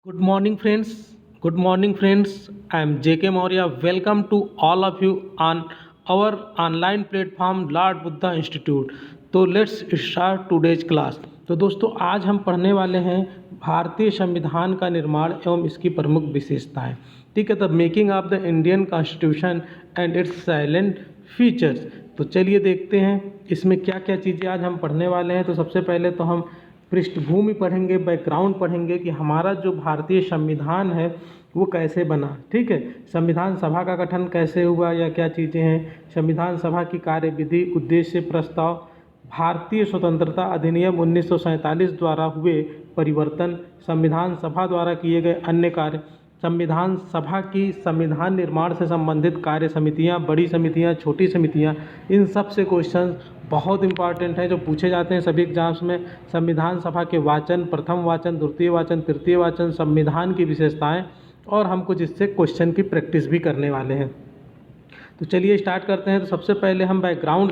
Good morning, friends. Good morning, friends. I am JK Maurya. Welcome to all of you on our online platform Lord Buddha Institute. तो let's start today's class. तो दोस्तों आज हम पढ़ने वाले हैं भारतीय संविधान का निर्माण एवं इसकी प्रमुख विशेषताएं। ठीक है, the making of the Indian constitution and it's salient features. तो चलिए देखते हैं इसमें क्या क्या चीज़ें आज हम पढ़ने वाले हैं। तो सबसे पहले तो हम पृष्ठभूमि पढ़ेंगे, बैकग्राउंड पढ़ेंगे कि हमारा जो भारतीय संविधान है वो कैसे बना। ठीक है, संविधान सभा का गठन कैसे हुआ या क्या चीज़ें हैं, संविधान सभा की कार्यविधि, उद्देश्य, प्रस्ताव, भारतीय स्वतंत्रता अधिनियम 1947 द्वारा हुए परिवर्तन, संविधान सभा द्वारा किए गए अन्य कार्य, संविधान सभा की संविधान निर्माण से संबंधित कार्य समितियां, बड़ी समितियां, छोटी समितियां, इन सब से क्वेश्चन बहुत इंपॉर्टेंट हैं जो पूछे जाते हैं सभी एग्जाम्स में। संविधान सभा के वाचन, प्रथम वाचन, द्वितीय वाचन, तृतीय वाचन, संविधान की विशेषताएं, और हम कुछ इससे क्वेश्चन की प्रैक्टिस भी करने वाले हैं। तो चलिए स्टार्ट करते हैं। तो सबसे पहले हम बैकग्राउंड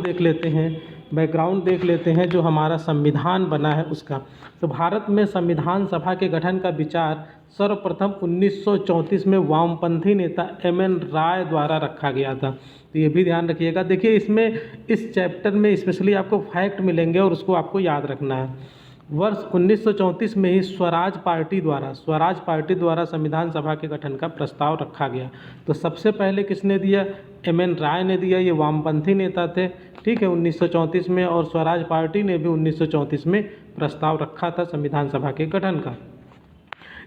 देख लेते हैं जो हमारा संविधान बना है उसका। तो भारत में संविधान सभा के गठन का विचार सर्वप्रथम 1934 में वामपंथी नेता एम.एन. राय द्वारा रखा गया था। तो ये भी ध्यान रखिएगा। देखिए इसमें इस चैप्टर में स्पेशली आपको फैक्ट मिलेंगे और उसको आपको याद रखना है। वर्ष 1934 में ही स्वराज पार्टी द्वारा संविधान सभा के गठन का प्रस्ताव रखा गया। तो सबसे पहले किसने दिया? एम.एन. राय ने दिया। ये वामपंथी नेता थे। ठीक है, 1934 में, और स्वराज पार्टी ने भी 1934 में प्रस्ताव रखा था संविधान सभा के गठन का।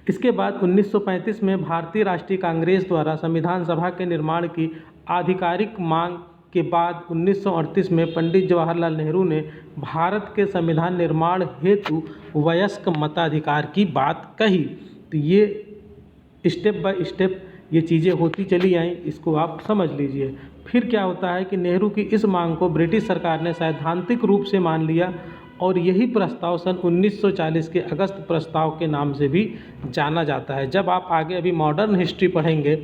इसके बाद 1935 में भारतीय राष्ट्रीय कांग्रेस द्वारा संविधान सभा के निर्माण की आधिकारिक मांग के बाद 1938 में पंडित जवाहरलाल नेहरू ने भारत के संविधान निर्माण हेतु वयस्क मताधिकार की बात कही। तो ये स्टेप बाय स्टेप ये चीज़ें होती चली आईं, इसको आप समझ लीजिए। फिर क्या होता है कि नेहरू की इस मांग को ब्रिटिश सरकार ने सैद्धांतिक रूप से मान लिया और यही प्रस्ताव सन 1940 के अगस्त प्रस्ताव के नाम से भी जाना जाता है। जब आप आगे अभी मॉडर्न हिस्ट्री पढ़ेंगे,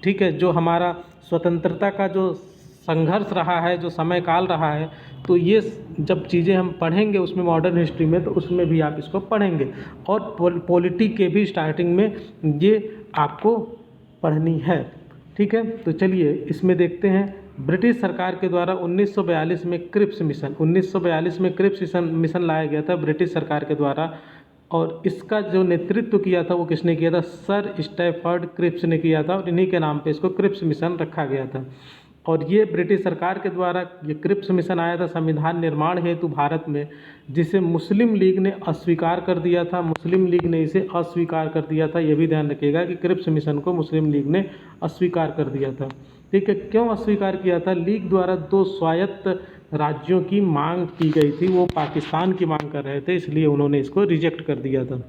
ठीक है, जो हमारा स्वतंत्रता का जो संघर्ष रहा है, जो समय काल रहा है, तो ये जब चीज़ें हम पढ़ेंगे उसमें मॉडर्न हिस्ट्री में, तो उसमें भी आप इसको पढ़ेंगे। और पॉलिटी के भी स्टार्टिंग में ये आपको पढ़नी है। ठीक है, तो चलिए इसमें देखते हैं। ब्रिटिश सरकार के द्वारा 1942 में क्रिप्स मिशन लाया गया था ब्रिटिश सरकार के द्वारा, और इसका जो नेतृत्व किया था वो किसने किया था? सर स्टैफर्ड क्रिप्स ने किया था, और इन्हीं के नाम पे इसको क्रिप्स मिशन रखा गया था। और ये ब्रिटिश सरकार के द्वारा ये क्रिप्स मिशन आया था संविधान निर्माण हेतु भारत में, जिसे मुस्लिम लीग ने अस्वीकार कर दिया था। मुस्लिम लीग ने इसे अस्वीकार कर दिया था। ये भी ध्यान रखिएगा कि क्रिप्स मिशन को मुस्लिम लीग ने अस्वीकार कर दिया था। ठीक है, क्यों अस्वीकार किया था? लीग द्वारा दो स्वायत्त राज्यों की मांग की गई थी, वो पाकिस्तान की मांग कर रहे थे, इसलिए उन्होंने इसको रिजेक्ट कर दिया था।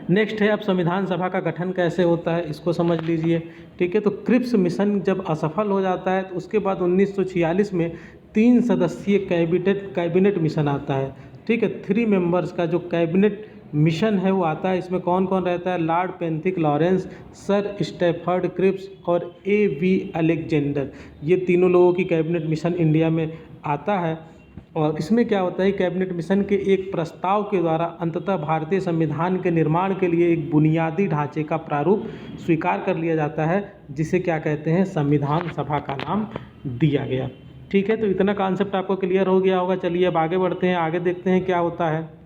नेक्स्ट है, अब संविधान सभा का गठन कैसे होता है इसको समझ लीजिए। ठीक है, तो क्रिप्स मिशन जब असफल हो जाता है तो उसके बाद 1946 में 3 सदस्यीय कैबिनेट मिशन आता है। ठीक है, 3 मेंबर्स का जो कैबिनेट मिशन है वो आता है। इसमें कौन कौन रहता है? Lord Pethick Lawrence, Sir Stafford Cripps और ए.वी. अलेक्जेंडर। ये तीनों लोगों की कैबिनेट मिशन इंडिया में आता है। और इसमें क्या होता है? कैबिनेट मिशन के एक प्रस्ताव के द्वारा अंततः भारतीय संविधान के निर्माण के लिए एक बुनियादी ढांचे का प्रारूप स्वीकार कर लिया जाता है, जिसे क्या कहते हैं? संविधान सभा का नाम दिया गया। ठीक है, तो इतना कॉन्सेप्ट आपको क्लियर हो गया होगा। चलिए अब आगे बढ़ते हैं, आगे देखते हैं क्या होता है।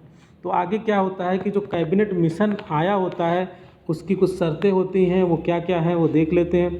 तो आगे क्या होता है कि जो कैबिनेट मिशन आया होता है उसकी कुछ शर्तें होती हैं, वो क्या क्या हैं वो देख लेते हैं।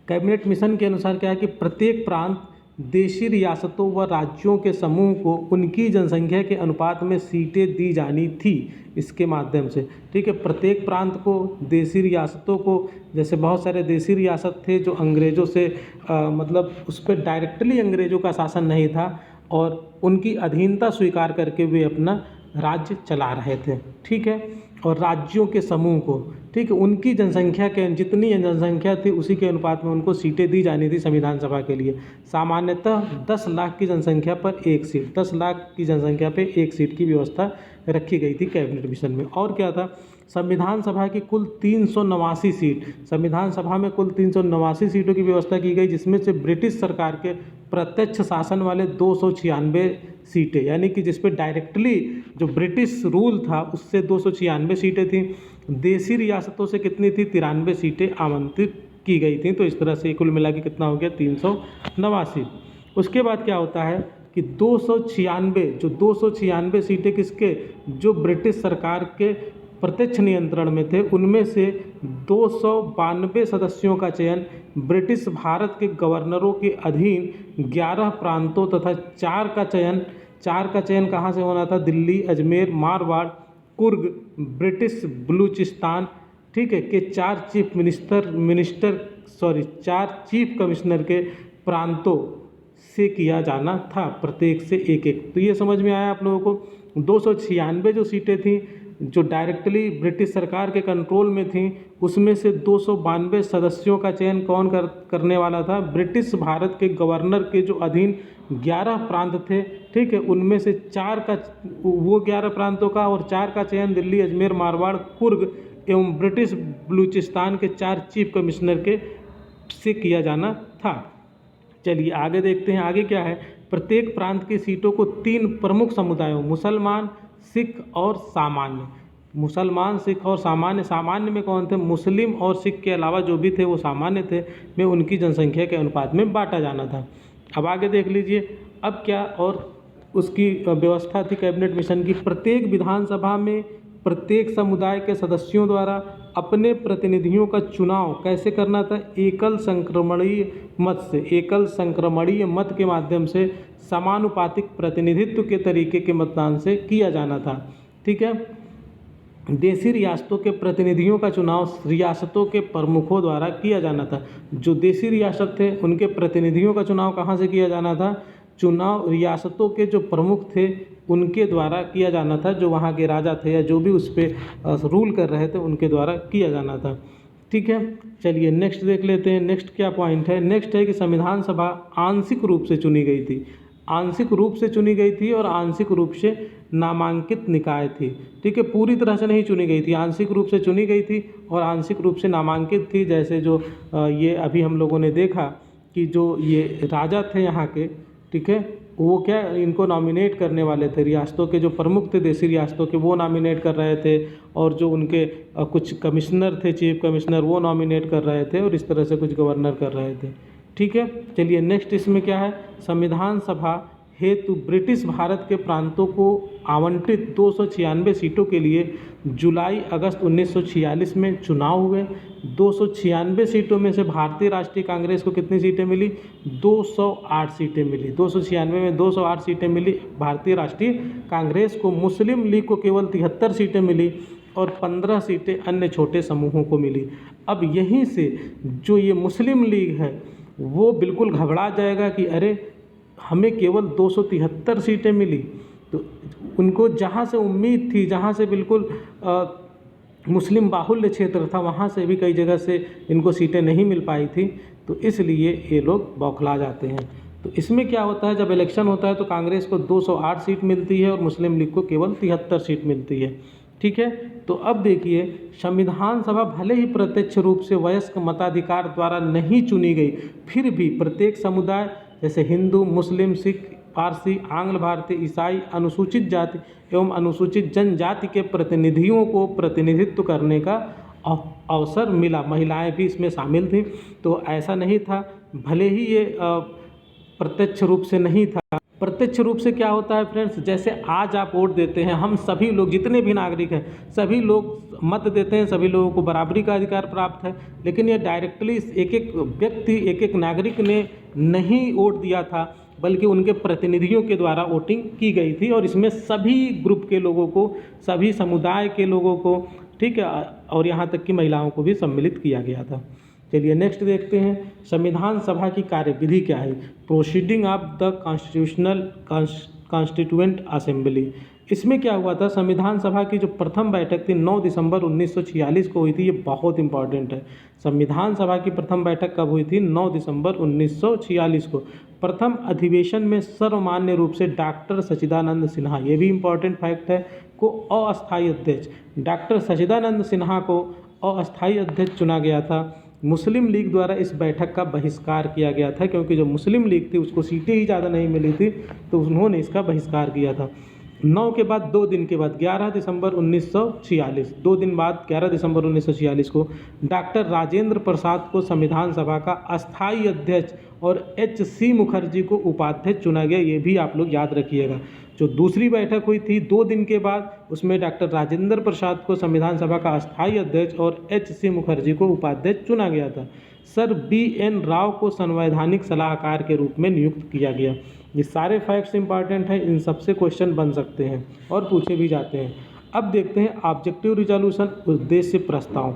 कैबिनेट मिशन के अनुसार क्या है कि प्रत्येक प्रांत, देशी रियासतों व राज्यों के समूह को उनकी जनसंख्या के अनुपात में सीटें दी जानी थी इसके माध्यम से। ठीक है, प्रत्येक प्रांत को, देशी रियासतों को, जैसे बहुत सारे देशी रियासत थे जो अंग्रेज़ों से मतलब उस पर डायरेक्टली अंग्रेज़ों का शासन नहीं था, और उनकी अधीनता स्वीकार करके वे अपना राज्य चला रहे थे। ठीक है, और राज्यों के समूह को, ठीक है, उनकी जनसंख्या के जितनी जनसंख्या थी उसी के अनुपात में उनको सीटें दी जानी थी संविधान सभा के लिए। सामान्यतः 10 लाख की जनसंख्या पर एक सीट, 10 लाख की जनसंख्या पे एक सीट की व्यवस्था रखी गई थी कैबिनेट मिशन में। और क्या था? संविधान सभा की कुल 389 सीट, संविधान सभा में कुल 389 सीटों की व्यवस्था की गई, जिसमें से ब्रिटिश सरकार के प्रत्यक्ष शासन वाले 296 सीटें, यानी कि जिस पे डायरेक्टली जो ब्रिटिश रूल था उससे 296 सीटें थी। देसी रियासतों से कितनी थी? 93 सीटें आमंत्रित की गई थी। तो इस तरह से कुल मिला के कितना हो गया? 389। उसके बाद क्या होता है कि 296 सीटें किसके? जो ब्रिटिश सरकार के प्रत्यक्ष नियंत्रण में थे, उनमें से 292 सदस्यों का चयन ब्रिटिश भारत के गवर्नरों के अधीन 11 प्रांतों तथा 4 का चयन कहाँ से होना था? दिल्ली, अजमेर, मारवाड़, कुर्ग, ब्रिटिश बलूचिस्तान, ठीक है, के 4 चीफ कमिश्नर के प्रांतों से किया जाना था, प्रत्येक से एक एक। तो ये समझ में आया आप लोगों को। 296 जो सीटें थी जो डायरेक्टली ब्रिटिश सरकार के कंट्रोल में थी, उसमें से 292 सदस्यों का चयन कौन करने वाला था? ब्रिटिश भारत के गवर्नर के जो अधीन 11 प्रांत थे, ठीक है, उनमें से 11 प्रांतों का और 4 का चयन दिल्ली, अजमेर, मारवाड़, कुर्ग एवं ब्रिटिश बलूचिस्तान के 4 चीफ कमिश्नर के से किया जाना था। चलिए आगे देखते हैं, आगे क्या है। प्रत्येक प्रांत की सीटों को 3 प्रमुख समुदायों मुसलमान, सिख और सामान्य, मुसलमान, सिख और सामान्य में कौन थे? मुस्लिम और सिख के अलावा जो भी थे वो सामान्य थे, में उनकी जनसंख्या के अनुपात में बांटा जाना था। अब आगे देख लीजिए, अब क्या और उसकी व्यवस्था थी कैबिनेट मिशन की। प्रत्येक विधानसभा में प्रत्येक समुदाय के सदस्यों द्वारा अपने प्रतिनिधियों का चुनाव कैसे करना था? एकल संक्रमणीय मत के माध्यम से समानुपातिक प्रतिनिधित्व के तरीके के मतदान से किया जाना था, ठीक है। देसी रियासतों के प्रतिनिधियों का चुनाव रियासतों के प्रमुखों द्वारा किया जाना था। जो देसी रियासत थे उनके प्रतिनिधियों का चुनाव कहाँ से किया जाना था? चुनाव रियासतों के जो प्रमुख थे उनके द्वारा किया जाना था, जो वहाँ के राजा थे या जो भी उस पर रूल कर रहे थे उनके द्वारा किया जाना था, ठीक है। चलिए नेक्स्ट देख लेते हैं। नेक्स्ट क्या पॉइंट है? नेक्स्ट है कि संविधान सभा आंशिक रूप से चुनी गई थी। आंशिक रूप से चुनी गई थी और आंशिक रूप से नामांकित निकाय थी, ठीक है। पूरी तरह से नहीं चुनी गई थी, आंशिक रूप से चुनी गई थी और आंशिक रूप से नामांकित थी। जैसे जो ये अभी हम लोगों ने देखा कि जो ये राजा थे यहाँ के, ठीक है, वो क्या इनको नॉमिनेट करने वाले थे, रियासतों के जो प्रमुख थे देसी रियासतों के वो नॉमिनेट कर रहे थे और जो उनके कुछ कमिश्नर थे, चीफ कमिश्नर, वो नॉमिनेट कर रहे थे और इस तरह से कुछ गवर्नर कर रहे थे, ठीक है। चलिए नेक्स्ट इसमें क्या है? संविधान सभा हेतु ब्रिटिश भारत के प्रांतों को आवंटित 296 सीटों के लिए जुलाई अगस्त 1946 में चुनाव हुए। 296 सीटों में से भारतीय राष्ट्रीय कांग्रेस को कितनी सीटें मिली? 208 सीटें मिली। 296 में 208 सीटें मिली भारतीय राष्ट्रीय कांग्रेस को। मुस्लिम लीग को केवल 73 सीटें मिली और 15 सीटें अन्य छोटे समूहों को मिली। अब यहीं से जो ये मुस्लिम लीग है वो बिल्कुल घबरा जाएगा कि अरे हमें केवल 273 सीटें मिली। तो उनको जहाँ से उम्मीद थी, जहाँ से बिल्कुल मुस्लिम बाहुल्य क्षेत्र था, वहाँ से भी कई जगह से इनको सीटें नहीं मिल पाई थी, तो इसलिए ये लोग बौखला जाते हैं। तो इसमें क्या होता है, जब इलेक्शन होता है तो कांग्रेस को 208 सीट मिलती है और मुस्लिम लीग को केवल 73 सीट मिलती है, ठीक है। तो अब देखिए, संविधान सभा भले ही प्रत्यक्ष रूप से वयस्क मताधिकार द्वारा नहीं चुनी गई, फिर भी प्रत्येक समुदाय जैसे हिंदू, मुस्लिम, सिख, पारसी, आंग्ल भारतीय, ईसाई, अनुसूचित जाति एवं अनुसूचित जनजाति के प्रतिनिधियों को प्रतिनिधित्व करने का अवसर मिला। महिलाएं भी इसमें शामिल थीं। तो ऐसा नहीं था, भले ही ये प्रत्यक्ष रूप से नहीं था। प्रत्यक्ष रूप से क्या होता है फ्रेंड्स? जैसे आज आप वोट देते हैं, हम सभी लोग जितने भी नागरिक हैं सभी लोग मत देते हैं, सभी लोगों को बराबरी का अधिकार प्राप्त है। लेकिन ये डायरेक्टली एक एक व्यक्ति, एक एक नागरिक ने नहीं वोट दिया था, बल्कि उनके प्रतिनिधियों के द्वारा वोटिंग की गई थी और इसमें सभी ग्रुप के लोगों को, सभी समुदाय के लोगों को, ठीक है, और यहाँ तक कि महिलाओं को भी सम्मिलित किया गया था। चलिए नेक्स्ट देखते हैं, संविधान सभा की कार्यविधि क्या है? Proceeding of the constituent assembly. इसमें क्या हुआ था? संविधान सभा की जो प्रथम बैठक थी 9 दिसंबर 1946 को हुई थी। ये बहुत इंपॉर्टेंट है। संविधान सभा की प्रथम बैठक कब हुई थी? 9 दिसंबर 1946 को। प्रथम अधिवेशन में सर्वमान्य रूप से डॉक्टर सच्चिदानंद सिन्हा, ये भी इम्पॉर्टेंट फैक्ट है, को अस्थायी अध्यक्ष, डॉक्टर सच्चिदानंद सिन्हा को अस्थायी अध्यक्ष चुना गया था। मुस्लिम लीग द्वारा इस बैठक का बहिष्कार किया गया था, क्योंकि जो मुस्लिम लीग थी उसको सीटें ही ज़्यादा नहीं मिली थी, तो उन्होंने इसका बहिष्कार किया था। 9 के बाद 2 दिन के बाद 11 दिसंबर 1946, 2 दिन बाद 11 दिसंबर 1946 को डॉक्टर राजेंद्र प्रसाद को संविधान सभा का अस्थायी अध्यक्ष और H.C. मुखर्जी को उपाध्यक्ष चुना गया। ये भी आप लोग याद रखिएगा। जो दूसरी बैठक हुई थी 2 दिन के बाद, उसमें डॉक्टर राजेंद्र प्रसाद को संविधान सभा का अस्थायी अध्यक्ष और H.C. मुखर्जी को उपाध्यक्ष चुना गया था। Sir B.N. राव को संवैधानिक सलाहकार के रूप में नियुक्त किया गया। ये सारे फैक्ट्स इंपॉर्टेंट हैं, इन सबसे क्वेश्चन बन सकते हैं और पूछे भी जाते हैं। अब देखते हैं ऑब्जेक्टिव रिजोल्यूशन, उद्देश्य प्रस्ताव।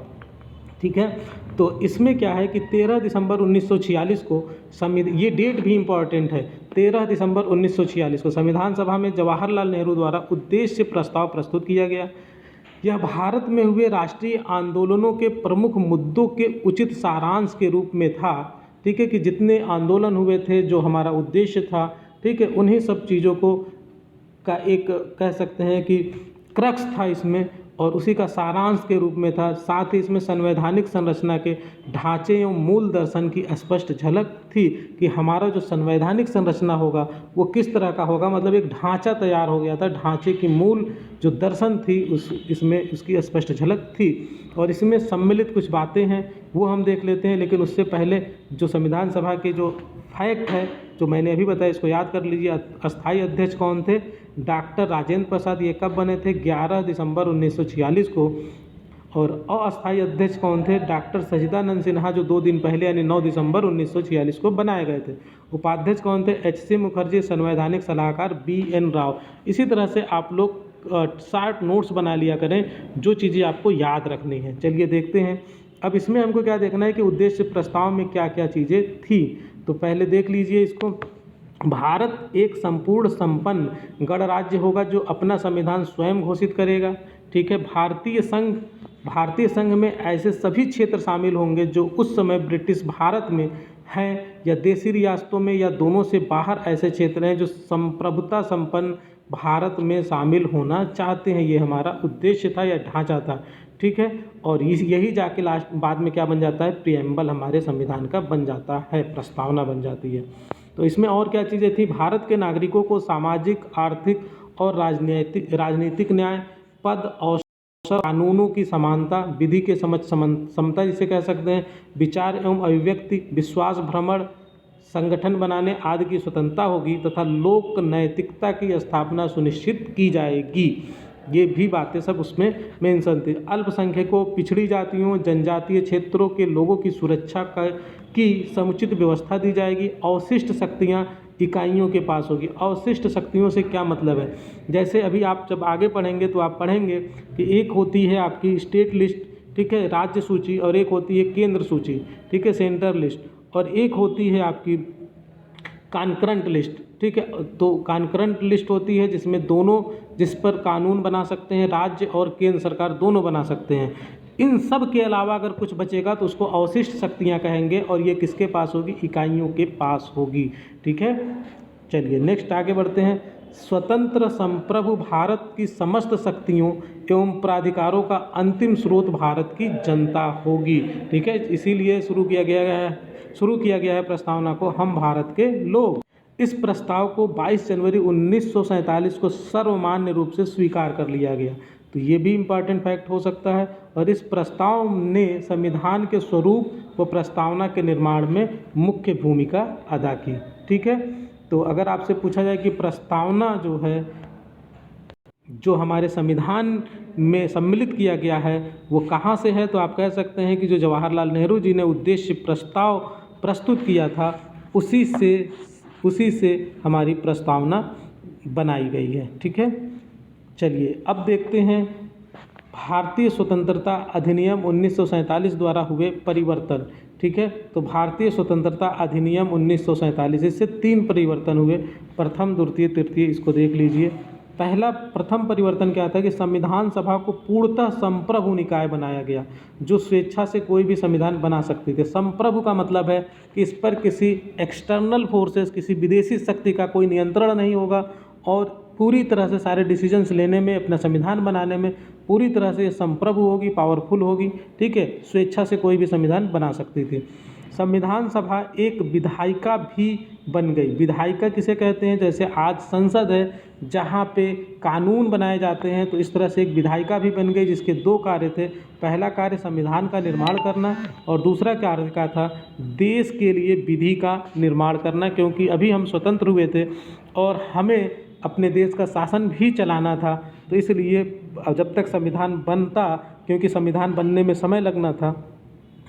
ठीक है, तो इसमें क्या है कि 13 दिसंबर 1946 को ये डेट भी इम्पॉर्टेंट है, 13 दिसंबर 1946 को संविधान सभा में जवाहरलाल नेहरू द्वारा उद्देश्य प्रस्ताव प्रस्तुत किया गया। यह भारत में हुए राष्ट्रीय आंदोलनों के प्रमुख मुद्दों के उचित सारांश के रूप में था। ठीक है, कि जितने आंदोलन हुए थे, जो हमारा उद्देश्य था, ठीक है, उन्हीं सब चीज़ों को का एक कह सकते हैं कि क्रक्स था इसमें, और उसी का सारांश के रूप में था। साथ ही इसमें संवैधानिक संरचना के ढांचे एवं मूल दर्शन की स्पष्ट झलक थी कि हमारा जो संवैधानिक संरचना होगा वो किस तरह का होगा, मतलब एक ढांचा तैयार हो गया था, ढांचे की मूल जो दर्शन थी इसमें उसकी स्पष्ट झलक थी। और इसमें सम्मिलित कुछ बातें हैं वो हम देख लेते हैं, लेकिन उससे पहले जो संविधान सभा के जो फैक्ट है जो मैंने अभी बताया, इसको याद कर लीजिए। अस्थायी अध्यक्ष कौन थे? डॉक्टर राजेंद्र प्रसाद। ये कब बने थे? 11 दिसंबर 1946 को। और अस्थायी अध्यक्ष कौन थे? डॉक्टर सच्चिदानंद सिन्हा, जो 2 दिन पहले यानी 9 दिसंबर 1946 को बनाए गए थे। उपाध्यक्ष कौन थे? H.C. मुखर्जी। संवैधानिक सलाहकार B.N. राव। इसी तरह से आप लोग शार्ट नोट्स बना लिया करें, जो चीज़ें आपको याद रखनी है। चलिए देखते हैं। अब इसमें हमको क्या देखना है कि उद्देश्य प्रस्ताव में क्या क्या चीज़ें थी। तो पहले देख लीजिए इसको। भारत एक संपूर्ण संपन्न गणराज्य होगा जो अपना संविधान स्वयं घोषित करेगा। ठीक है, भारतीय संघ में ऐसे सभी क्षेत्र शामिल होंगे जो उस समय ब्रिटिश भारत में हैं, या देशी रियासतों में, या दोनों से बाहर ऐसे क्षेत्र हैं जो संप्रभुता संपन्न भारत में शामिल होना चाहते हैं। ये हमारा उद्देश्य था या ढांचा था। ठीक है, और यही जाके लास्ट बाद में क्या बन जाता है? प्रिएम्बल हमारे संविधान का बन जाता है, प्रस्तावना बन जाती है। तो इसमें और क्या चीज़ें थी? भारत के नागरिकों को सामाजिक, आर्थिक और राजनीतिक न्याय, पद, अवसर, कानूनों की समानता, विधि के समता जिसे कह सकते हैं, विचार एवं अभिव्यक्ति, विश्वास, भ्रमण, संगठन बनाने आदि की स्वतंत्रता होगी तथा लोक नैतिकता की स्थापना सुनिश्चित की जाएगी। ये भी बातें सब उसमें मेंशन थी। अल्पसंख्यकों, पिछड़ी जातियों, जनजातीय क्षेत्रों के लोगों की सुरक्षा की समुचित व्यवस्था दी जाएगी। अवशिष्ट शक्तियाँ इकाइयों के पास होगी। अवशिष्ट शक्तियों से क्या मतलब है? जैसे अभी आप जब आगे पढ़ेंगे तो आप पढ़ेंगे कि एक होती है आपकी स्टेट लिस्ट, ठीक है, राज्य सूची, और एक होती है केंद्र सूची, ठीक है, सेंटर लिस्ट, और एक होती है आपकी कॉन्करेंट लिस्ट। ठीक है, तो कॉन्करेंट लिस्ट होती है जिसमें दोनों, जिस पर कानून बना सकते हैं, राज्य और केंद्र सरकार दोनों बना सकते हैं। इन सब के अलावा अगर कुछ बचेगा तो उसको अवशिष्ट शक्तियां कहेंगे, और ये किसके पास होगी? इकाइयों के पास होगी। ठीक है, चलिए नेक्स्ट आगे बढ़ते हैं। स्वतंत्र संप्रभु भारत की समस्त शक्तियों एवं प्राधिकारों का अंतिम स्रोत भारत की जनता होगी। ठीक है, इसीलिए शुरू किया गया है प्रस्तावना को, हम भारत के लोग। इस प्रस्ताव को 22 जनवरी 1947 को सर्वमान्य रूप से स्वीकार कर लिया गया। तो ये भी इम्पॉर्टेंट फैक्ट हो सकता है। और इस प्रस्ताव ने संविधान के स्वरूप व प्रस्तावना के निर्माण में मुख्य भूमिका अदा की। ठीक है, तो अगर आपसे पूछा जाए कि प्रस्तावना जो है, जो हमारे संविधान में सम्मिलित किया गया है, वो कहाँ से है, तो आप कह सकते हैं कि जो जवाहरलाल नेहरू जी ने उद्देश्य प्रस्ताव प्रस्तुत किया था, उसी से हमारी प्रस्तावना बनाई गई है। ठीक है, चलिए अब देखते हैं भारतीय स्वतंत्रता अधिनियम 1947 द्वारा हुए परिवर्तन। ठीक है, तो भारतीय स्वतंत्रता अधिनियम 1947, इससे 3 परिवर्तन हुए, प्रथम, द्वितीय, तृतीय। इसको देख लीजिए। प्रथम परिवर्तन क्या था कि संविधान सभा को पूर्णतः संप्रभु निकाय बनाया गया, जो स्वेच्छा से कोई भी संविधान बना सकती थी। संप्रभु का मतलब है कि इस पर किसी एक्सटर्नल फोर्सेस, किसी विदेशी शक्ति का कोई नियंत्रण नहीं होगा, और पूरी तरह से सारे डिसीजंस लेने में, अपना संविधान बनाने में पूरी तरह से संप्रभु होगी, पावरफुल होगी, ठीक है, स्वेच्छा से कोई भी संविधान बना सकती थी। संविधान सभा एक विधायिका भी बन गई। विधायिका किसे कहते हैं? जैसे आज संसद है जहाँ पे कानून बनाए जाते हैं, तो इस तरह से एक विधायिका भी बन गई जिसके दो कार्य थे। पहला कार्य संविधान का निर्माण करना और दूसरा कार्य का था देश के लिए विधि का निर्माण करना, क्योंकि अभी हम स्वतंत्र हुए थे और हमें अपने देश का शासन भी चलाना था। तो इसलिए जब तक संविधान बनता, क्योंकि संविधान बनने में समय लगना था,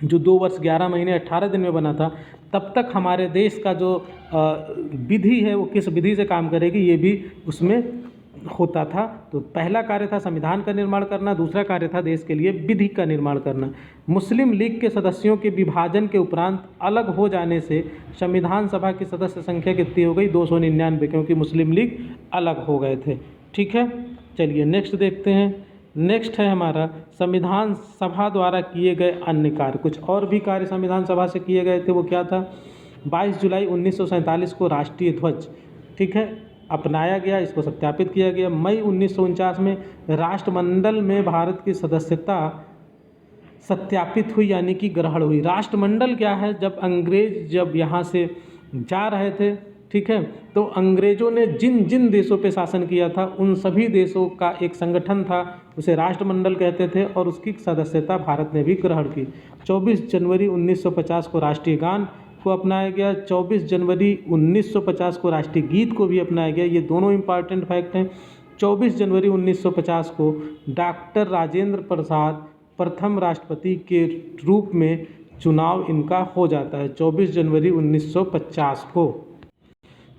जो 2 वर्ष 11 महीने 18 दिन में बना था, तब तक हमारे देश का जो विधि है वो किस विधि से काम करेगी ये भी उसमें होता था। तो पहला कार्य था संविधान का निर्माण करना, दूसरा कार्य था देश के लिए विधि का निर्माण करना। मुस्लिम लीग के सदस्यों के विभाजन के उपरांत अलग हो जाने से संविधान सभा की सदस्य संख्या कितनी हो गई? 299, क्योंकि मुस्लिम लीग अलग हो गए थे। ठीक है, चलिए नेक्स्ट देखते हैं। नेक्स्ट है हमारा संविधान सभा द्वारा किए गए अन्य कार्य। कुछ और भी कार्य संविधान सभा से किए गए थे, वो क्या था? 22 जुलाई 1947 को राष्ट्रीय ध्वज, ठीक है, अपनाया गया, इसको सत्यापित किया गया। मई 1949 में राष्ट्रमंडल में भारत की सदस्यता सत्यापित हुई, यानी कि ग्रहण हुई। राष्ट्रमंडल क्या है? जब अंग्रेज जब यहाँ से जा रहे थे, ठीक है, तो अंग्रेज़ों ने जिन जिन देशों पे शासन किया था उन सभी देशों का एक संगठन था, उसे राष्ट्रमंडल कहते थे, और उसकी सदस्यता भारत ने भी ग्रहण की। 24 जनवरी 1950 को राष्ट्रीय गान को अपनाया गया। 24 जनवरी 1950 को राष्ट्रीय गीत को भी अपनाया गया। ये दोनों इम्पॉर्टेंट फैक्ट हैं। 24 जनवरी 1950 को डॉक्टर राजेंद्र प्रसाद प्रथम राष्ट्रपति के रूप में चुनाव इनका हो जाता है 24 जनवरी 1950 को।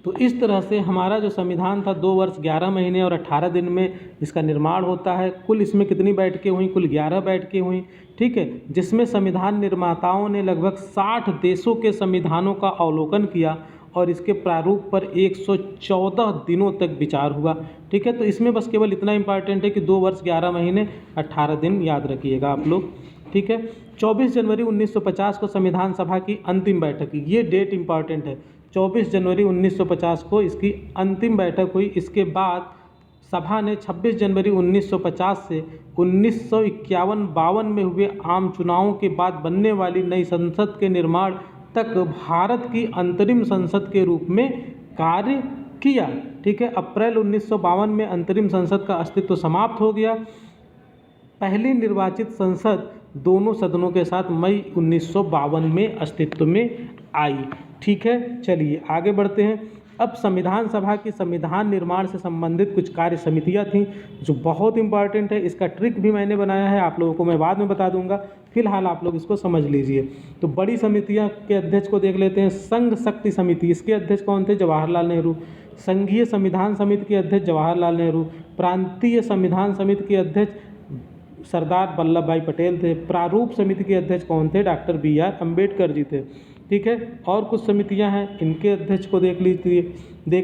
तो इस तरह से हमारा जो संविधान था 2 वर्ष 11 महीने और 18 दिन में इसका निर्माण होता है। कुल इसमें कितनी बैठकें हुई? कुल 11 बैठकें हुई, ठीक है, जिसमें संविधान निर्माताओं ने लगभग 60 देशों के संविधानों का अवलोकन किया और इसके प्रारूप पर 114 दिनों तक विचार हुआ। ठीक है, तो इसमें बस केवल इतना इम्पॉर्टेंट है कि 2 वर्ष 11 महीने 18 दिन याद रखिएगा आप लोग। ठीक है, 24 जनवरी 1950 को संविधान सभा की अंतिम बैठक, ये डेट इम्पॉर्टेंट है, 24 जनवरी 1950 को इसकी अंतिम बैठक हुई। इसके बाद सभा ने 26 जनवरी 1950 से 1951-52 में हुए आम चुनावों के बाद बनने वाली नई संसद के निर्माण तक भारत की अंतरिम संसद के रूप में कार्य किया। ठीक है, अप्रैल 1952 में अंतरिम संसद का अस्तित्व समाप्त हो गया। पहली निर्वाचित संसद दोनों सदनों के साथ मई 1952 में अस्तित्व में आई। ठीक है, चलिए आगे बढ़ते हैं। अब संविधान सभा की संविधान निर्माण से संबंधित कुछ कार्य समितियां थीं जो बहुत इंपॉर्टेंट है। इसका ट्रिक भी मैंने बनाया है, आप लोगों को मैं बाद में बता दूंगा, फिलहाल आप लोग इसको समझ लीजिए। तो बड़ी समितियां के अध्यक्ष को देख लेते हैं। संघ शक्ति समिति, इसके अध्यक्ष कौन थे? जवाहरलाल नेहरू। संघीय संविधान समिति के अध्यक्ष जवाहरलाल नेहरू। प्रांतीय संविधान समिति के अध्यक्ष सरदार वल्लभ भाई पटेल थे। प्रारूप समिति के अध्यक्ष कौन थे? डॉक्टर BR अम्बेडकर जी थे। ठीक है, और कुछ समितियां हैं, इनके अध्यक्ष को देख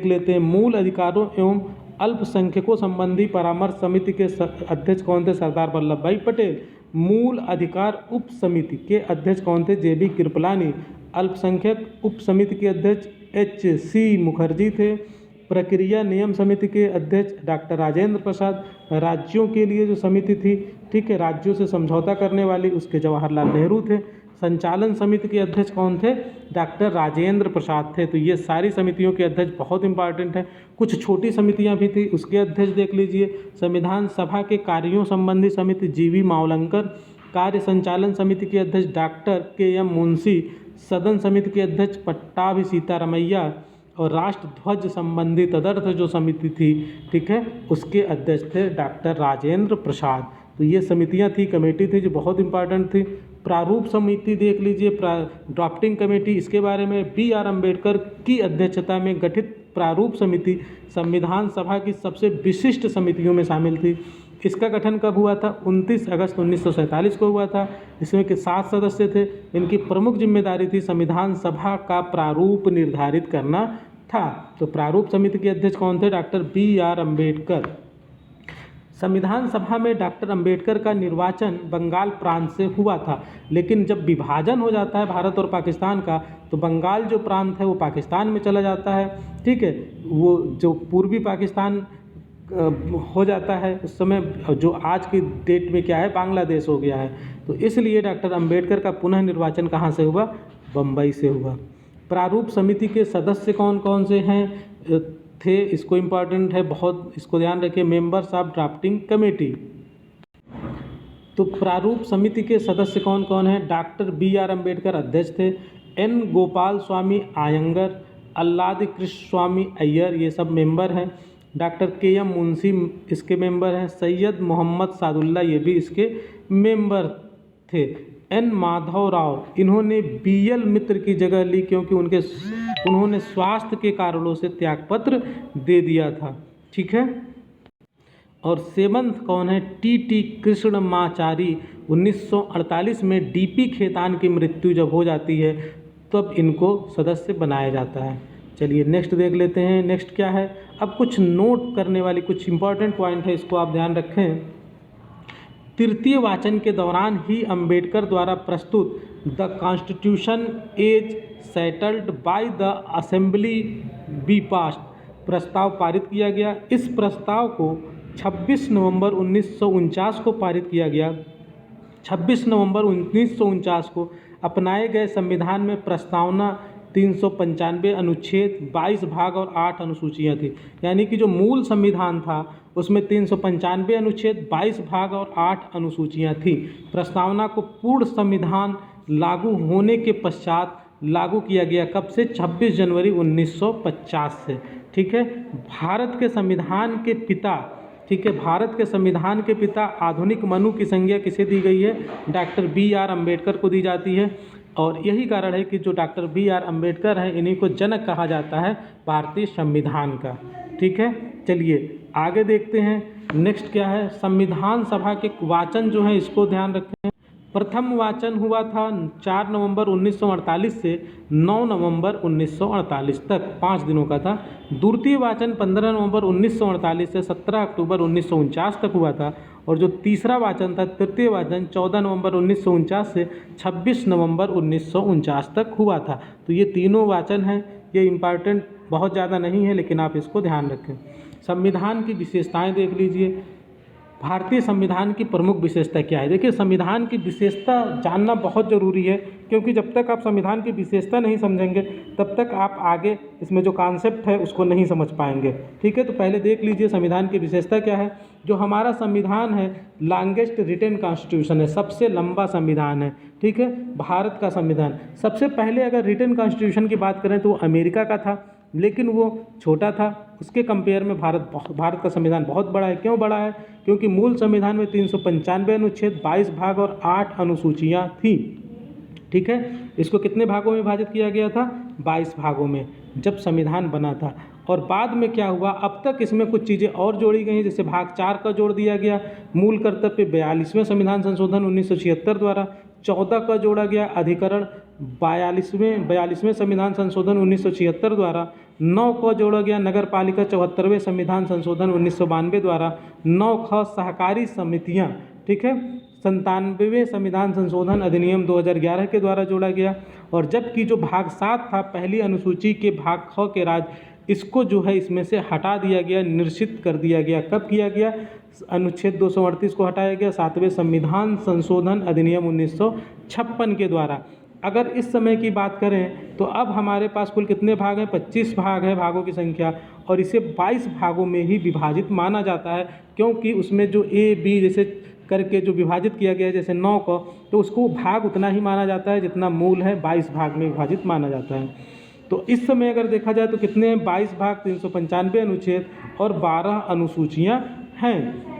लेते हैं। मूल अधिकारों एवं अल्पसंख्यकों संबंधी परामर्श समिति के अध्यक्ष कौन थे? सरदार वल्लभ भाई पटेल। मूल अधिकार उप समिति के अध्यक्ष कौन थे? JB कृपलानी। अल्पसंख्यक उप समिति के अध्यक्ष HC मुखर्जी थे। प्रक्रिया नियम समिति के अध्यक्ष डॉक्टर राजेंद्र प्रसाद। राज्यों के लिए जो समिति थी, ठीक है, राज्यों से समझौता करने वाली, उसके जवाहरलाल नेहरू थे। संचालन समिति के अध्यक्ष कौन थे? डॉक्टर राजेंद्र प्रसाद थे। तो ये सारी समितियों के अध्यक्ष बहुत इंपॉर्टेंट हैं। कुछ छोटी समितियां भी थी, उसके अध्यक्ष देख लीजिए। संविधान सभा के कार्यों संबंधी समिति GV मावलंकर। कार्य संचालन समिति के अध्यक्ष डॉक्टर KM मुंशी। सदन समिति के अध्यक्ष पट्टाभी सीतारमैया। और राष्ट्र ध्वज संबंधी तदर्थ जो समिति थी, ठीक है, उसके अध्यक्ष थे डॉक्टर राजेंद्र प्रसाद। तो ये समितियां थी, कमेटी थी जो बहुत इंपॉर्टेंट थी। प्रारूप समिति देख लीजिए, ड्राफ्टिंग कमेटी, इसके बारे में BR अम्बेडकर की अध्यक्षता में गठित प्रारूप समिति संविधान सभा की सबसे विशिष्ट समितियों में शामिल थी। इसका गठन कब हुआ था? 29 अगस्त 1947 को हुआ था। इसमें के 7 सदस्य थे। इनकी प्रमुख जिम्मेदारी थी संविधान सभा का प्रारूप निर्धारित करना था। तो प्रारूप समिति के अध्यक्ष कौन थे? Doctor BR Ambedkar. संविधान सभा में डॉक्टर अम्बेडकर का निर्वाचन बंगाल प्रांत से हुआ था, लेकिन जब विभाजन हो जाता है भारत और पाकिस्तान का, तो बंगाल जो प्रांत है वो पाकिस्तान में चला जाता है। ठीक है, वो जो पूर्वी पाकिस्तान हो जाता है उस समय, जो आज की डेट में क्या है बांग्लादेश हो गया है। तो इसलिए डॉक्टर अंबेडकर का पुनः निर्वाचन कहाँ से हुआ? बम्बई से हुआ। प्रारूप समिति के सदस्य कौन कौन से हैं थे? इसको इम्पॉर्टेंट है बहुत, इसको ध्यान रखिए। Members of drafting committee. तो प्रारूप समिति के सदस्य कौन कौन हैं? Doctor B.R. अम्बेडकर अध्यक्ष थे, N. गोपाल स्वामी आयंगर, अल्लादी कृष्ण स्वामी अय्यर, ये सब मेंबर हैं। Doctor K.M. मुंशी इसके मेंबर हैं। सैयद मोहम्मद सादुल्ला ये भी इसके मेंबर थे। N. माधव राव, इन्होंने B.L. मित्र की जगह ली क्योंकि उन्होंने स्वास्थ्य के कारणों से त्यागपत्र दे दिया था। ठीक है। और सेवंथ कौन है? T.T. कृष्णमाचारी। 1948 में D.P. खेतान की मृत्यु जब हो जाती है तब इनको सदस्य बनाया जाता है। चलिए नेक्स्ट देख लेते हैं। नेक्स्ट क्या है? अब कुछ नोट करने वाली कुछ इंपॉर्टेंट पॉइंट है, इसको आप ध्यान रखें। तृतीय वाचन के दौरान ही अंबेडकर द्वारा प्रस्तुत the constitution as settled by the assembly be passed प्रस्ताव पारित किया गया। इस प्रस्ताव को 26 नवंबर 1949 को पारित किया गया। 26 नवंबर 1949 को अपनाए गए संविधान में प्रस्तावना 395 अनुच्छेद, 22 भाग और 8 अनुसूचियाँ थी। यानी कि जो मूल संविधान था उसमें 395 अनुच्छेद, 22 भाग और 8 अनुसूचियाँ थी। प्रस्तावना को पूर्ण संविधान लागू होने के पश्चात लागू किया गया। कब से? 26 जनवरी 1950 से। ठीक है। भारत के संविधान के पिता, ठीक है, भारत के संविधान के पिता आधुनिक मनु की संज्ञा किसे दी गई है? Doctor B.R. अम्बेडकर को दी जाती है। और यही कारण है कि जो डॉक्टर B.R. अम्बेडकर हैं इन्हीं को जनक कहा जाता है भारतीय संविधान का। ठीक है। चलिए आगे देखते हैं। नेक्स्ट क्या है? संविधान सभा के वाचन जो है इसको ध्यान रखें। प्रथम वाचन हुआ था 4 नवंबर 1948 से 9 नवंबर 1948 तक, 5 दिनों का था। द्वितीय वाचन 15 नवंबर 1948 से 17 अक्टूबर 1949 तक हुआ था। और जो तीसरा वाचन था, तृतीय वाचन, 14 नवंबर 1949 से 26 नवंबर 1949 तक हुआ था। तो ये तीनों वाचन हैं, ये इम्पॉर्टेंट बहुत ज़्यादा नहीं है लेकिन आप इसको ध्यान रखें। संविधान की विशेषताएं देख लीजिए। भारतीय संविधान की प्रमुख विशेषता क्या है? देखिए, संविधान की विशेषता जानना बहुत ज़रूरी है, क्योंकि जब तक आप संविधान की विशेषता नहीं समझेंगे तब तक आप आगे इसमें जो कॉन्सेप्ट है उसको नहीं समझ पाएंगे। ठीक है। तो पहले देख लीजिए संविधान की विशेषता क्या है। जो हमारा संविधान है लॉन्गेस्ट रिटेन कॉन्स्टिट्यूशन है, सबसे लंबा संविधान है। ठीक है। भारत का संविधान सबसे पहले अगर रिटेन कॉन्स्टिट्यूशन की बात करें तो वो अमेरिका का था, लेकिन वो छोटा था। उसके कंपेयर में भारत का संविधान बहुत बड़ा है। क्यों बड़ा है? क्योंकि मूल संविधान में 395 अनुच्छेद, 22 भाग और 8 अनुसूचियाँ थी। ठीक है। इसको कितने भागों में विभाजित किया गया था? 22 भागों में जब संविधान बना था। और बाद में क्या हुआ, अब तक इसमें कुछ चीज़ें और जोड़ी गई हैं, जैसे भाग 4 का जोड़ दिया गया। मूल कर्तव्य 42वें संविधान संशोधन 1976 द्वारा, 14 का जोड़ा गया अधिकरण 42वें संविधान संशोधन 1976 द्वारा, 9 को जोड़ा गया नगर पालिका 74वें संविधान संशोधन 1992 द्वारा, 9 ख सहकारी समितियां, ठीक है, 97वें संविधान संशोधन अधिनियम 2011 के द्वारा जोड़ा गया। और जबकि जो भाग 7 था पहली अनुसूची के भाग ख के राज्य, इसको जो है इसमें से हटा दिया गया, निश्चित कर दिया गया। कब किया गया? अनुच्छेद 238 को हटाया गया 7वें संविधान संशोधन अधिनियम 1956 के द्वारा। अगर इस समय की बात करें तो अब हमारे पास कुल कितने भाग हैं? 25 भाग है भागों की संख्या, और इसे 22 भागों में ही विभाजित माना जाता है, क्योंकि उसमें जो ए बी जैसे करके जो विभाजित किया गया है, जैसे 9 को, तो उसको भाग उतना ही माना जाता है जितना मूल है, 22 भाग में विभाजित माना जाता है। तो इस समय अगर देखा जाए तो कितने हैं? 22 भाग, 395 अनुच्छेद और 12 अनुसूचियाँ हैं।